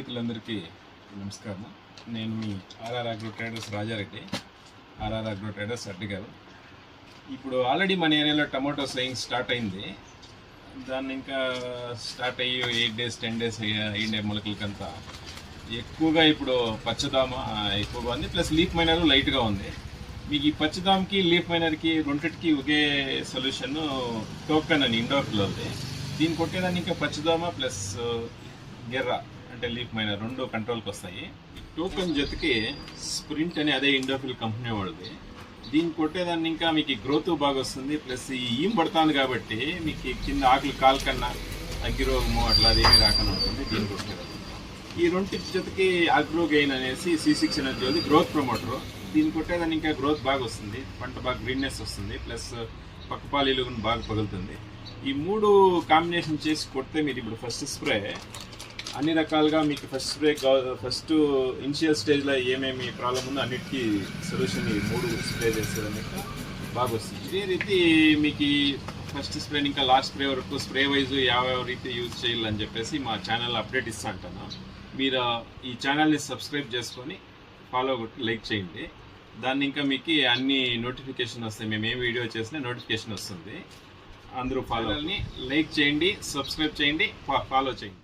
రైతులందరికీ నమస్కారం. నేను మీ RR agro traders Rajareddy, RR agro traders అడ్డి గారు. ఇప్పుడు ఆల్రెడీ మన ఏరియాలో టమాటో స్లయింగ్ స్టార్ట్ అయింది. దాన్ని ఇంకా స్టార్ట్ అయ్యి 8 days 10 days అయ్యిండే మొలకలకంతా ఎక్కువగా ఇప్పుడు పచ్చదామ ఎక్కువగా ఉంది, ప్లస్ లీఫ్ మైనర్ లైట్గా ఉంది. మీకు ఈ పచ్చదామకి లీఫ్ మైనర్కి రెండింటికి ఒకే సొల్యూషన్ టోకన్ అని ఇండోర్లో ఉంది. దీన్ని కొట్టేదాన్ని ఇంకా పచ్చదామ ప్లస్ గెర్రా అంటే లీఫ్ మైనర్ రెండు కంట్రోల్కి వస్తాయి. టోకన్ జతకి స్ప్రింట్ అని అదే ఇండోఫిల్ కంపెనీ వాళ్ళది. దీన్ని కొట్టేదాన్ని ఇంకా మీకు గ్రోత్ బాగా వస్తుంది, ప్లస్ ఈ ఈం పడుతుంది కాబట్టి మీకు కింద ఆకులు కాలు కన్నా అగ్గిరోగము అట్లా అదేమీ రాకుండా ఉంటుంది దీన్ని కొట్టేదాన్ని. ఈ రెండింటి జతకి అగ్రోగెయిన్ అనేసి C6 ఎనర్జీ గ్రోత్ ప్రమోటర్. దీన్ని కొట్టేదాన్ని ఇంకా గ్రోత్ బాగా వస్తుంది, పంట బాగా గ్రీన్నెస్ వస్తుంది, ప్లస్ పక్కపాలీలు బాగా పగులుతుంది. ఈ మూడు కాంబినేషన్ చేసి కొడితే మీరు ఇప్పుడు ఫస్ట్ స్ప్రే అన్ని రకాలుగా మీకు ఫస్ట్ ఇనిషియల్ స్టేజ్లో ఏమేమి ప్రాబ్లం ఉందో అన్నిటికీ సొల్యూషన్ ఈ మూడు స్ప్రే చేసేదానికి బాగా వస్తుంది. ఇదే రీతి మీకు ఫస్ట్ స్ప్రే ఇంకా లాస్ట్ స్ప్రే వరకు స్ప్రే వైజ్ యావ రీతి యూజ్ చేయాలని చెప్పేసి మా ఛానల్ అప్డేట్ ఇస్తా అంటున్నాను. మీరు ఈ ఛానల్ని సబ్స్క్రైబ్ చేసుకొని ఫాలో కొట్టి లైక్ చేయండి. దాన్ని ఇంకా మీకు అన్ని నోటిఫికేషన్ వస్తాయి, మేము ఏ వీడియో చేసినా నోటిఫికేషన్ వస్తుంది. అందరూ ఫాలోని లైక్ చేయండి, సబ్స్క్రైబ్ చేయండి, ఫాలో చేయండి.